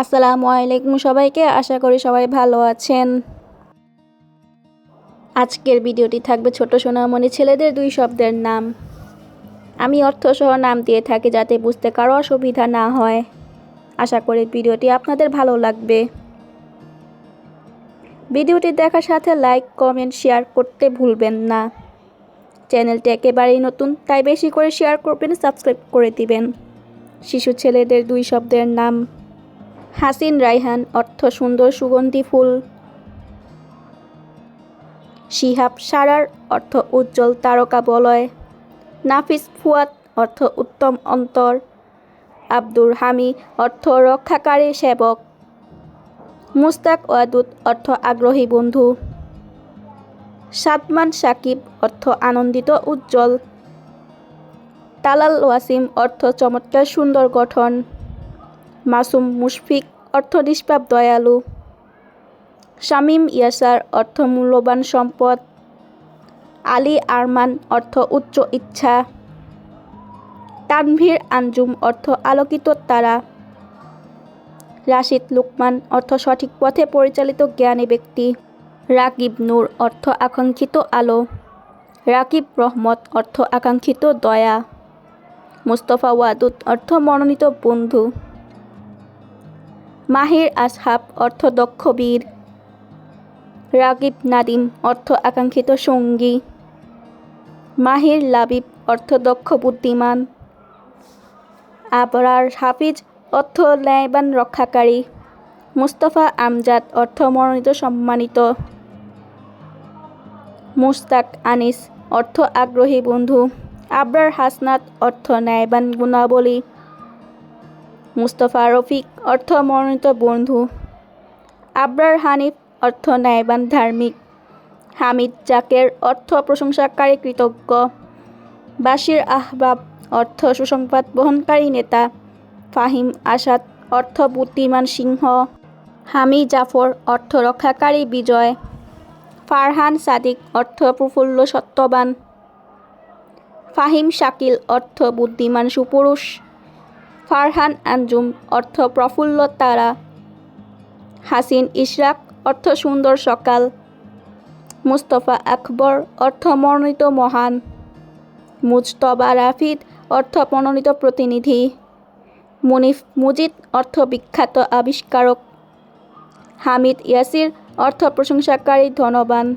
আসসালামু আলাইকুম সবাইকে, আশা করি সবাই ভালো আছেন। আজকের ভিডিওটি থাকবে ছোট সোনামণি ছেলেদের 2 শব্দের নাম। আমি অর্থসহ নাম দিয়ে থাকি যাতে বুঝতে কারো অসুবিধা না হয়। আশা করি ভিডিওটি আপনাদের ভালো লাগবে। ভিডিওটি দেখার সাথে লাইক, কমেন্ট, শেয়ার করতে ভুলবেন না। চ্যানেলটি একেবারেই নতুন, তাই বেশি করে শেয়ার করবেন, সাবস্ক্রাইব করে দিবেন। শিশু ছেলেদের 2 শব্দের নাম। হাসিন রায়হান অর্থ সুন্দর সুগন্ধি ফুল। শিহাব সারার অর্থ উজ্জ্বল তারকা বলয়। নাফিস ফুয়াদ অর্থ উত্তম অন্তর। আব্দুর হামি অর্থ রক্ষাকারী সেবক। মুস্তাক ওয়াদুদ অর্থ আগ্রহী বন্ধু। সাদমান সাকিব অর্থ আনন্দিত উজ্জ্বল। তালাল ওয়াসিম অর্থ চমৎকার সুন্দর গঠন। মাসুম মুশফিক অর্থ নিষ্পাপ দয়ালু। শামীম ইয়াসার অর্থ মূল্যবান সম্পদ। আলী আরমান অর্থ উচ্চ ইচ্ছা। তানভীর আঞ্জুম অর্থ আলোকিত তারা। রাশিদ লুকমান অর্থ সঠিক পথে পরিচালিত জ্ঞানী ব্যক্তি। রাকিব নূর অর্থ আকাঙ্ক্ষিত আলো। রাকিব রহমত অর্থ আকাঙ্ক্ষিত দয়া। মুস্তফা ওয়াদুদ অর্থ মনোনীত বন্ধু। মাহির আসহাব অর্থ দক্ষ বীর। রাগিব নাদিম অর্থ আকাঙ্ক্ষিত সঙ্গী। মাহির লাবিব অর্থ দক্ষ বুদ্ধিমান। আবরার হাফিজ অর্থ ন্যায়বান রক্ষাকারী। মুস্তফা আমজাদ অর্থ মনোনীত সম্মানিত। মুস্তাক আনিস অর্থ আগ্রহী বন্ধু। আবরার হাসনাত অর্থ ন্যায়বান গুণাবলী। মুস্তফা রফিক অর্থ মনোনীত বন্ধু। আবরার হানিফ অর্থ ন্যায়বান ধার্মিক। হামিদ জাকের অর্থ প্রশংসাকারী কৃতজ্ঞ। বাশির আহবাব অর্থ সুসংবাদ বহনকারী নেতা। ফাহিম আসাদ অর্থ বুদ্ধিমান সিংহ। হামি জাফর অর্থ রক্ষাকারী বিজয়। ফারহান সাদিক অর্থ প্রফুল্ল সত্যবান। ফাহিম শাকিল অর্থ বুদ্ধিমান সুপুরুষ। ফারহান আঞ্জুম অর্থ প্রফুল্ল তারা। হাসিন ইশরাক অর্থ সুন্দর সকাল। মুস্তফা আকবর অর্থ মনোনীত মহান। মুজতবা রাফিদ অর্থ মনোনীত প্রতিনিধি। মুনিফ মুজিদ অর্থ বিখ্যাত আবিষ্কারক। হামিদ ইয়াসির অর্থ প্রশংসাকারী ধনবান।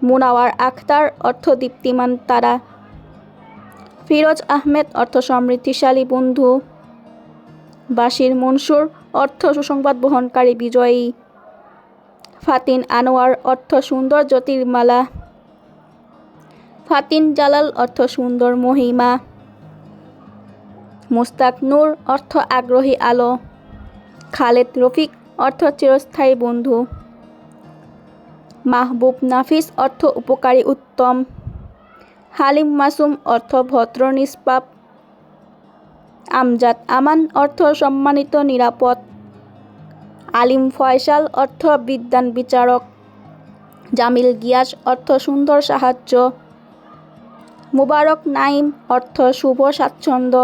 মুনাওয়ার আখতার অর্থ দীপ্তিমান তারা। ফিরোজ আহমেদ অর্থ সমৃদ্ধিশালী বন্ধু। বাশির মনসুর অর্থ সুসংবাদ বহনকারী বিজয়ী। ফাতিন আনোয়ার অর্থ সুন্দর জ্যোতির্মালা। ফাতিন জালাল অর্থ সুন্দর মহিমা। মুস্তাক নূর অর্থ আগ্রহী আলো। খালেদ রফিক অর্থ চিরস্থায়ী বন্ধু। মাহবুব নাফিস অর্থ উপকারী উত্তম। হালিম মাসুম অর্থ ভদ্র নিষ্পাপ। আমজাদ আমান অর্থ সম্মানিত নিরাপদ। আলিম ফয়সাল অর্থ বিদ্বান বিচারক। জামিল গিয়াস অর্থ সুন্দর সাহায্য। মুবারক নাইম অর্থ শুভ স্বাচ্ছন্দ্য।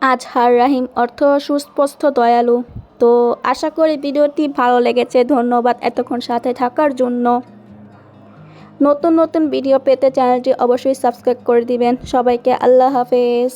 আজহার রাহিম অর্থ সুস্পষ্ট দয়ালু। তো আশা করি ভিডিওটি ভালো লেগেছে। ধন্যবাদ এতক্ষণ সাথে থাকার জন্য। নতুন নতুন ভিডিও পেতে চ্যানেলটি অবশ্যই সাবস্ক্রাইব করে দিবেন। সবাইকে আল্লাহ হাফেজ।